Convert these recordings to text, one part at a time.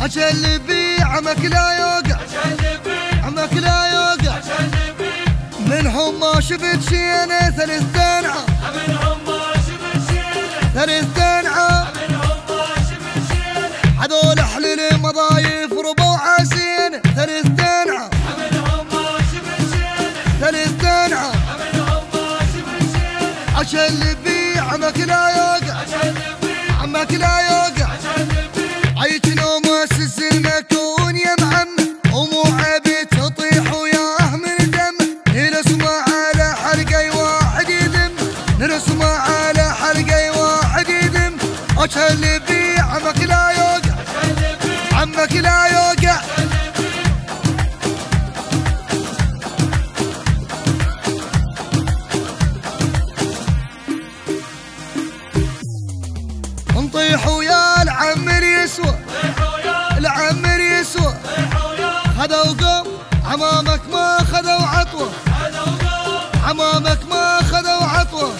أجلبي عمك لا يوقع، عمك لا يوقع. منهم ما شفت شي أنا 3 سنعة، منهم ما شفت شي أنا 3 سنعة. منهم ما شفت شي أنا هذول أحلى المضايف ربوا عاسين 3 سنعة. منهم ما شفت شي أنا 3 سنعة. منهم ما شفت شي أنا أجلبي عمك لا يوقع، عمك لا يوقع. عيتنا مؤسس المكون يا معمر ومو عبيد تطيح وياه من دم. نرسمه على حلقي واحد يذم، نرسمه على حلقي واحد يذم. أجلبي عمك لا يوقع، عمك لا يوقع. نطيح ويا العمر يسوى، العمر يسوى. خذوا قوم عمامك ما خذوا عطوة، عمامك ما خذوا عطوة.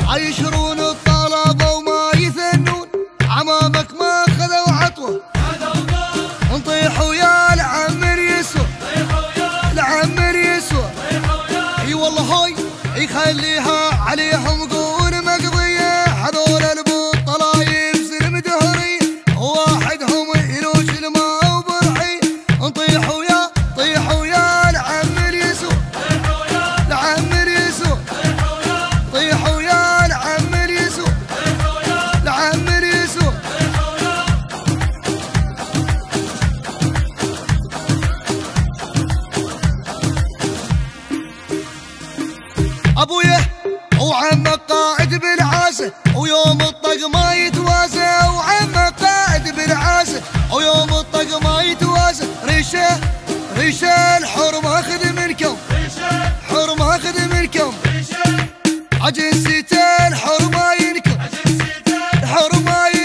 عيشرون الطلبة وما يثنون، عمامك ما خذوا عطوة. نطيح ويا العمر يسوى، العمر يسوى. اي والله هاي يخليها عليهم قول مقضية. هذول البطلايب سلم دهري وواحدهم يلوش الماء وبرحي. نطيح ويا طيح ويا العمر يسوى، العمر يسوى. طيح ويا العمر يسوى، العمر يسوى. ابويا وعمك قاعد بالعاسة ويوم الطق ما يتواسى، وعمك قاعد بالعاسة ويوم الطق ما يتواسى. ريشه ريشه الحر ماخذ منكم، حر ماخذ منكم. عجنسيته الحر ما ينكم، الحر ما ينكم.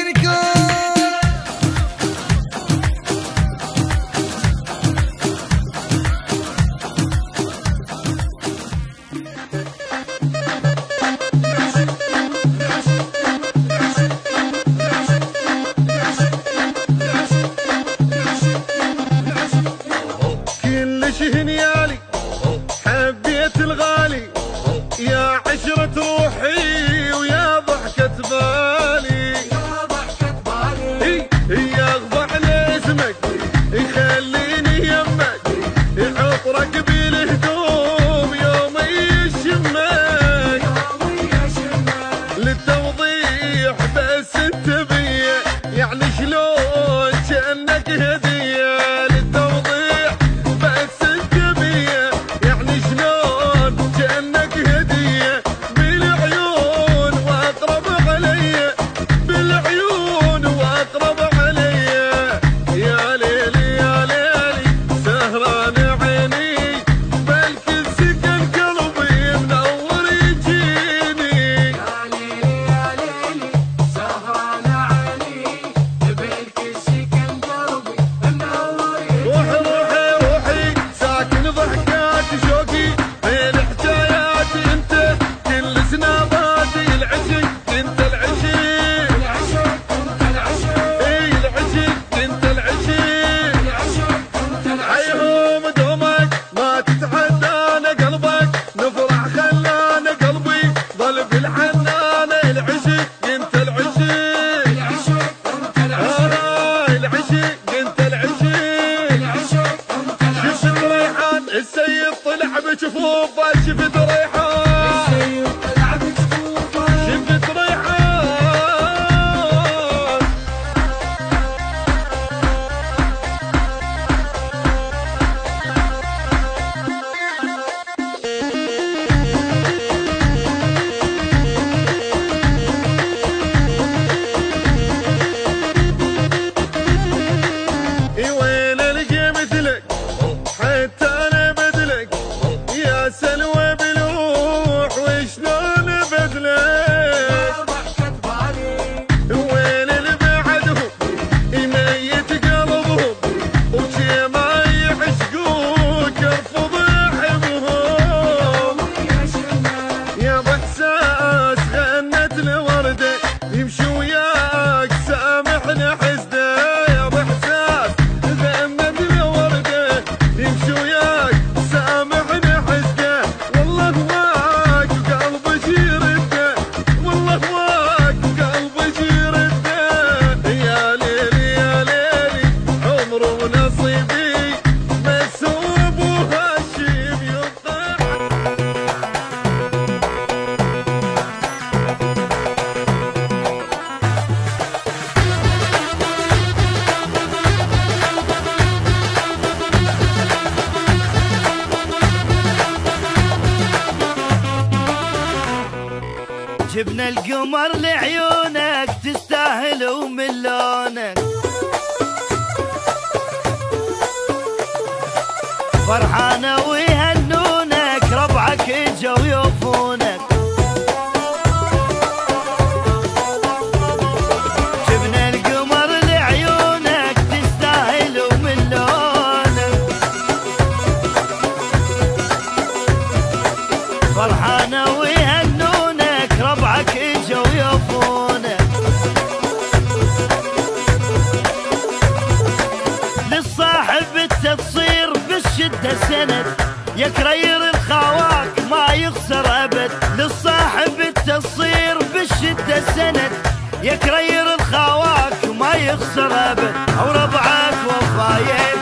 هنيالي حبيت الغالي يا عشرة روحي جبنا القمر لعيونك تستاهل ومن لونك، فرحانة ويهنونك ربعك اجوا يوفونك. جبنا القمر لعيونك تستاهل ومن لونك، فرحانة ويهنونك ربعك اجوا يوفونك. للصاحب التصير بالشدة سند، يا كرير الخواك ما يخسر أبد. للصاحب التصير بالشدة سند، يا كرير الخواك ما يخسر أبد. أو ربعك وفايك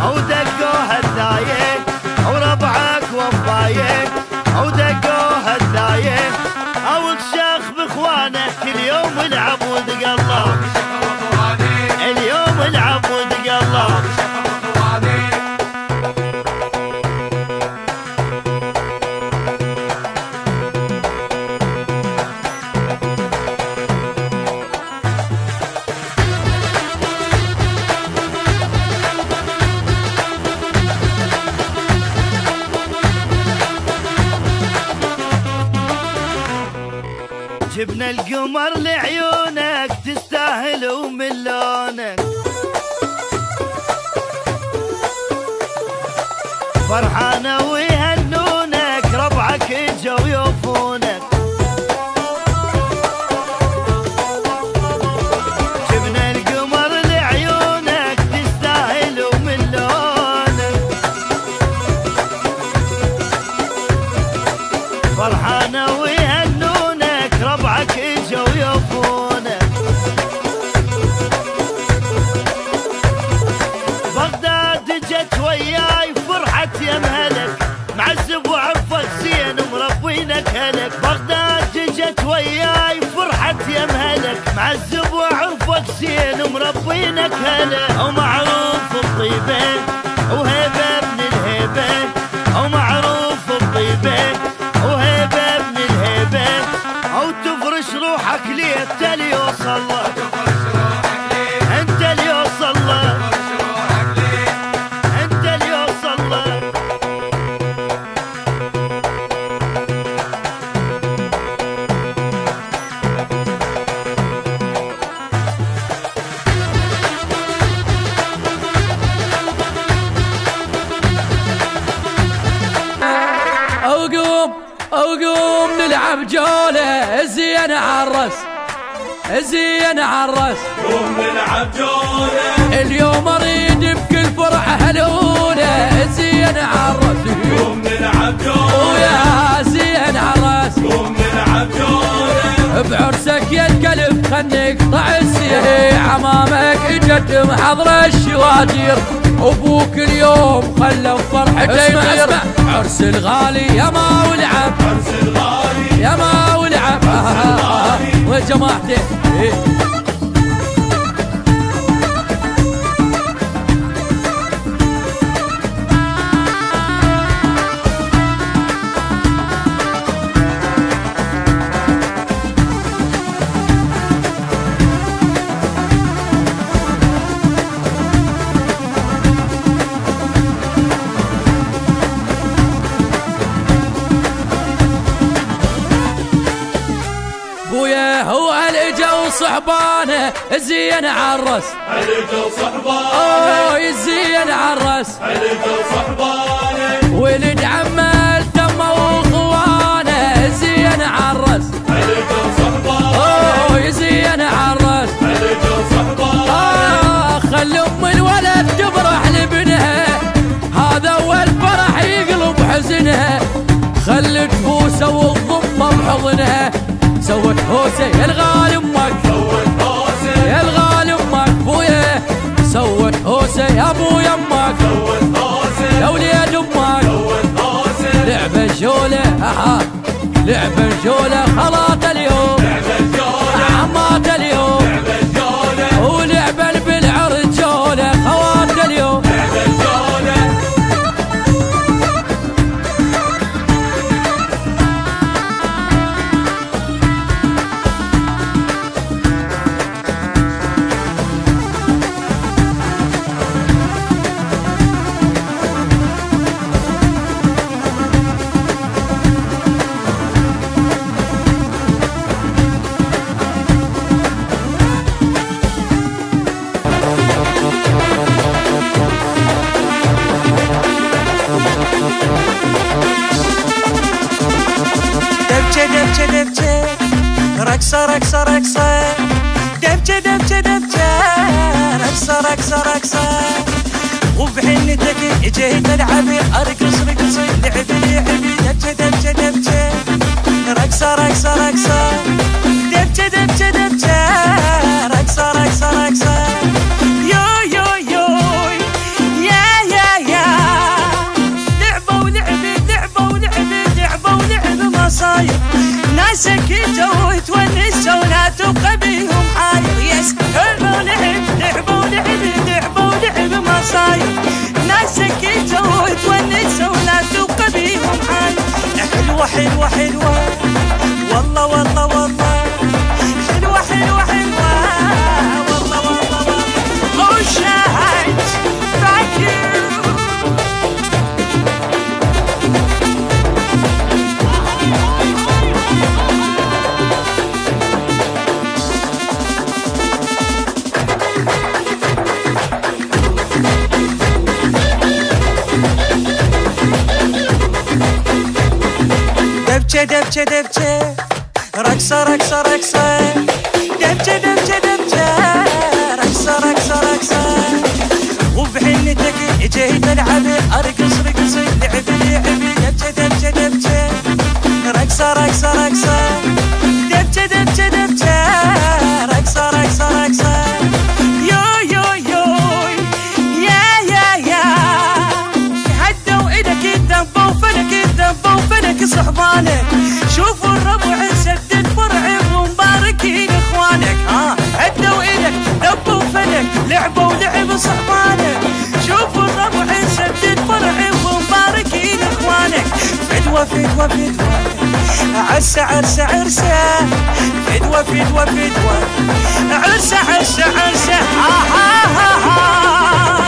أو دقوها الدايك، أو ربعك وفايك أو دقوها الدايك، أو تشاخ بإخوانك اليوم العب ودق الله، اليوم العب ودق الله. جبنا القمر لعيونك تستاهل ومن لونك، فرحانة ويهنونك ربعك اجوا يوفونك. جبنا القمر لعيونك تستاهل ومن لونك، فرحانة ويهنونك ربعك اجوا يوفونك. بغداد جت وياي فرحة يا مهلك، معزب وعرفك زين مربينك هلك. بغداد جت وياي فرحة يا مهلك، معزب وعرفك زين مربينك هلك. او معروف الطيبة وهيبة ابن الهيبة، او معروف الطيبة وهيبة ابن الهيبة، او تفرش روحك ليه انت اللي يوصل لك، انت اللي يوصل لك، انت اللي يوصل لك. وقوم نلعب جولة زين عالرس، زين عالرس. قوم نلعب جولة اليوم اريد بكل فرحة هلولة زين عالرس. قوم نلعب جولة ويا زين عالرس. قوم نلعب جولة بعرسك يا الكلب خلني اقطع السيف، عمامك اجت محضرة الشوادير، ابوك اليوم خلى فرحته يطير. عرس الغالي يا ما ولعب، عرس الغالي يا ما ولعب وجماعته. بويا هو الاجا وصحبانه زين عالرس، الاجا وصحبانه زين عالرس. الاجا وصحبانه ولد عمه التمه واخوانه زين عالرس، الاجا وصحبانه زين عالرس. الاجا وصحبانه خلي ام الولد تفرح لابنها، هذا اول فرح يقلب حزنها. خلي تفوسه وتضمه بحضنها، سوت هوسه يا الغالي امك، سوت هوسه يا الغالي امك. بويا سوت هوسه يا ابو يمك، سوت هوسه يا وليد امك. سوت هوسه لعب الجوله لعب الجوله خلاط اليوم، لعب الجوله عمات اليوم، لعب الجوله ولعب بالعرض جوله خوات اليوم. لعب الجوله دبجة دبجة دبجة رقصة رقصة رقصة دبجة دبجة دبجة رقصة رقصة رقصة وبحنتك جيت العبي ارقص رقصي لعبي لعبي دبجة دبجة دبجة رقصة رقصة رقصة دبجة دبجة دبجة رقصة رقصة رقصة يو يو يو يا يا يا لعبة ولعبي لعبة ولعبي لعبة ولعبي مصايب ناسك جو تونسوا ولا تبقى بيهم حاير يس لعبة ولعب لعبة ولعبي لعبة ولعبي مصايب ناسك جو تونسوا ولا تبقى بيهم حاير حلوة حلوة حلوة والله والله والله حلوة حلوة حلوة والله والله والله Oh shine thank you دبجة دبجة دبجة رقصة رقصة رقصة دبجة دبجة دبجة رقصة رقصة رقصة وبحنتك جيت العبي ارقص رقصي لعبي لعبي دبجة دبجة دبجة رقصة رقصة رقصة دبجة دبجة دبجة رقصة رقصة رقصة يو يو يو يا يا يا هدوا ايدك الدبوا فلك الدبوا فلك صحبانك شوفوا الربع سدد فرعي ومباركين اخوانك ها هدوا ايدك دبوا فلك لعبوا ولعب صحبانك شوفوا الربع سدد فرعي ومباركين اخوانك فدوة فدوة فدوة عرسة عرسة عرسة فدوة فدوة فدوة عرسة عرسة عرسة ها ها ها ها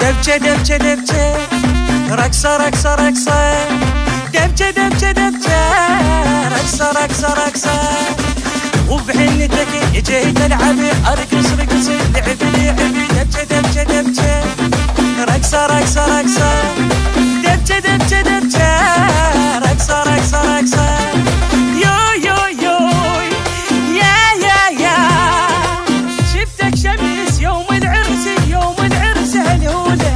دبجة دبجة دبجة رقصة رقصة رقصة دبجة دبجة دبجة رقصة رقصة رقصة وبحنتك جيت العبي ارقص رقصي لعبي لعبي دبجة دبجة دبجة رقصة رقصة رقصة دبجة دبجة دبجة رقصة رقصة رقصة يو يو يو يا يا يا شفتك شمس يوم العرس يوم العرس هالهولة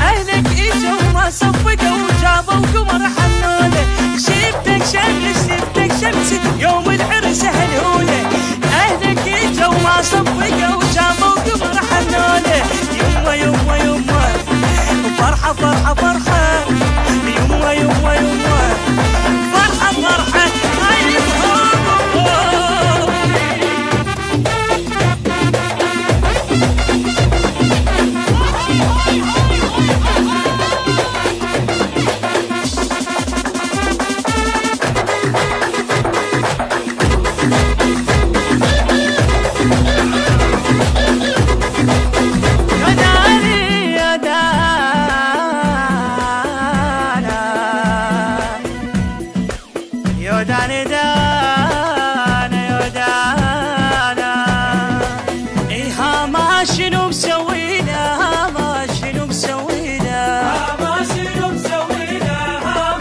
اهلك اجوا ما صفقوا وجابوا قمر حنولة شفتك شمس شفتك شمس يوم العرس هالهولة اهلك اجوا ما صفقوا وجابوا قمر حنولة يما يما يما فرحة فرحة فرحة يما يما يما فرحة فرحة هاي يوداني دانا يودانا إيها ما شنو مسوينا ما شنو مسوينا ما شنو مسوينا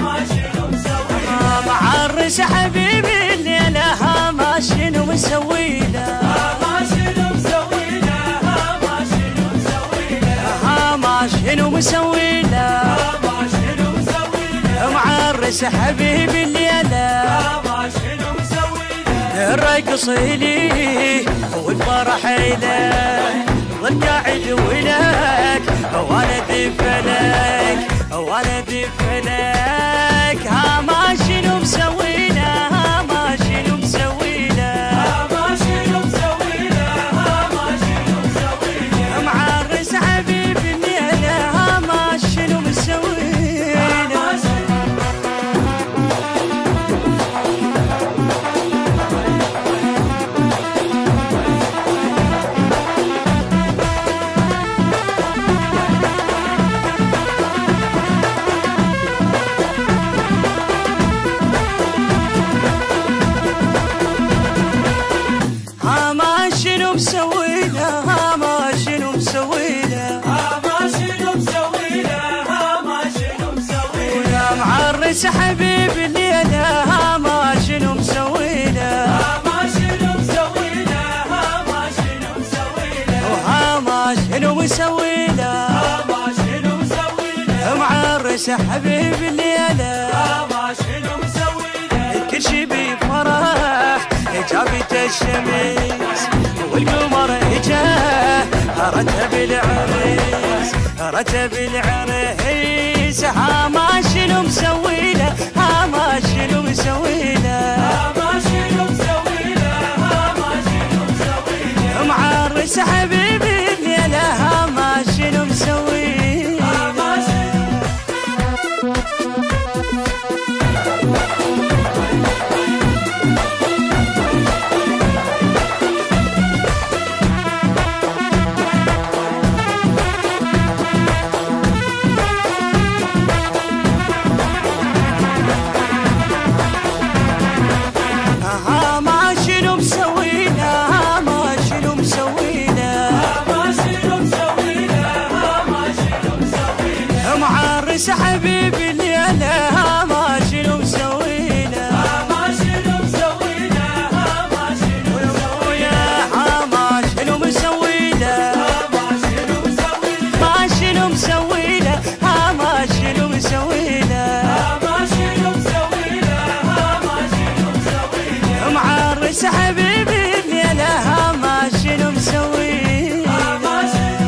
ما شنو مسوينا معرس حبيبي الليلة ما شنو مسوينا ما شنو مسوينا ما شنو مسوينا ما شنو مسوينا ما شنو مسوينا معرس حبيبي الليلة ما شنو مسوينا الرقص لي والفرح لك والقاعد ولك وانا دفلك وانا دفلك ها ما شنو مسوينا ما شنو مسوينا ما شنو مسوينا ما شنو مسوينا معرس حبيبي الليلة ما شنو مسوينا عرس حبيب الليلة ما شنو مسوينا ما شنو مسوينا ما شنو مسوينا ما شنو مسوينا ما شنو مسوينا معرس حبيب الليلة ما شنو مسوينا كل شي بفرح جابت الشمس والقمر اجاه رتب العريس رتب العريس ما شنو مسوينا ما شنو مسوينا ما شنو مسوينا ما شنو مسوينا معرس حبيبي الليلة ما شنو مسوينا ما شنو ما شنو مسوينا ما شنو مسوينا ما شنو مسوينا ما شنو مسوينا معرس حبيبي الليلة ما شنو مسوينا ما شنو مسوينا ما شنو ويا ما شنو مسوينا ما شنو مسوينا ما شنو مسوينا ما شنو مسوينا ما شنو مسوينا ما شنو مسوينا معرس حبيبي الليلة ما شنو مسوينا ما شنو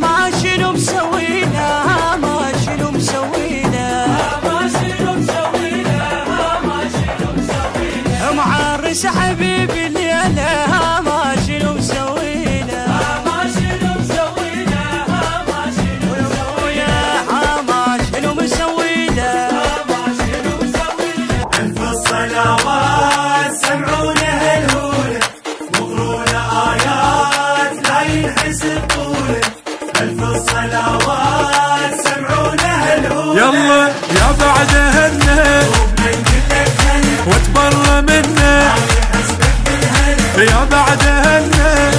ما شنو مسوينا ما شنو مسوينا ما شنو مسوينا ما شنو مسوينا معرس حبيبي الليلة ما شنو مسوينا ما شنو مسوينا ما شنو ويا ما شنو مسوينا ما شنو مسوينا ألف الصلوات سمعونا هالهولة وقرونا آيات لا ينحسب طوله ألف الصلوات سمعونا هالهولة يلا يا بعدهن وبمن قلك هلا واتبرى منه يحسبك بالهلا يا بعدهن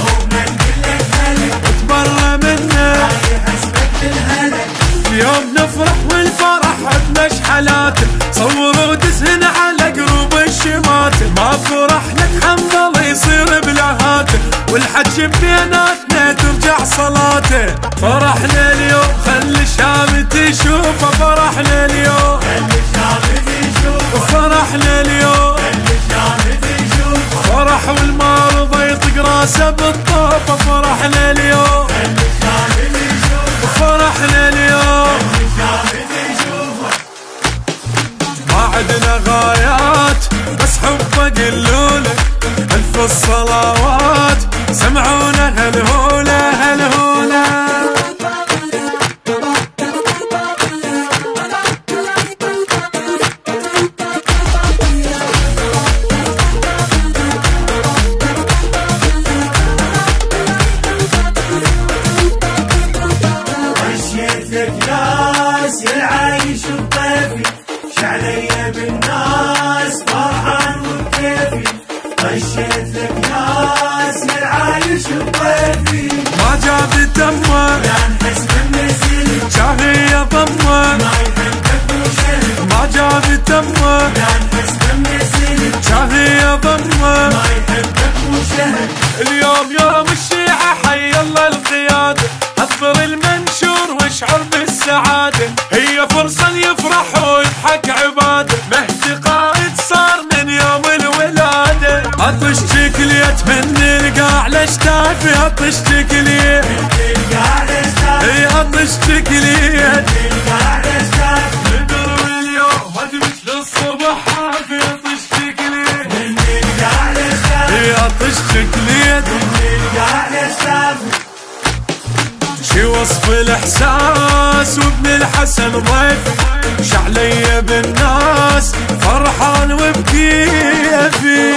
وبمن قلك هلا واتبرى منه يحسبك بالهلا اليوم نفرح والفرح بمشحلاته صوروا دسهن على قلوب الشمات ما فرح لك حمد الله يصير بلهاته والحج بيناتنا ترجع صلاته فرحنا اليوم خلي الشام تشوفه فرحنا اليوم خلي الشعب يشوف فرحنا اليوم خلي الشعب يشوف فرح والمرضى يطق راسه بالطوفه فرحنا اليوم خلي الشعب يشوف فرحنا اليوم الشعب يشوف ما عدنا غايات بس حبه قلوله ألف الصلوات سمعونا هالهولة هالهولة مشيت لك ناس العايش بطيفي شعلي بالناس فرحان وبكيفي مشيت لك ناس العايش بطيفي ما جاب دمه لا نحس بالنسل شاهي ضمه ما يحبك وشهد ما جاب دمه لا نحس بالنسل شاهي ضمه ما يحبك وشهد اليوم يوم الشيعة حي الله القيادة حضر المنشور واشعر بالسعادة هي فرصة يفرح ويضحك عباده مهدي قائد صار من يوم الولادة عطش تكليت من القاع لشتافي عطش تكليت تلقى الاشتاق هي عطش تكليت تلقى الاشتاق ندر اليوم هدمت للصبح حافي عطش تكليت تلقى الاشتاق هي عطش تكليت تلقى الاشتاق شي وصف الاحساس وابن الحسن ضيف شعلي بالناس فرحان وبكيفي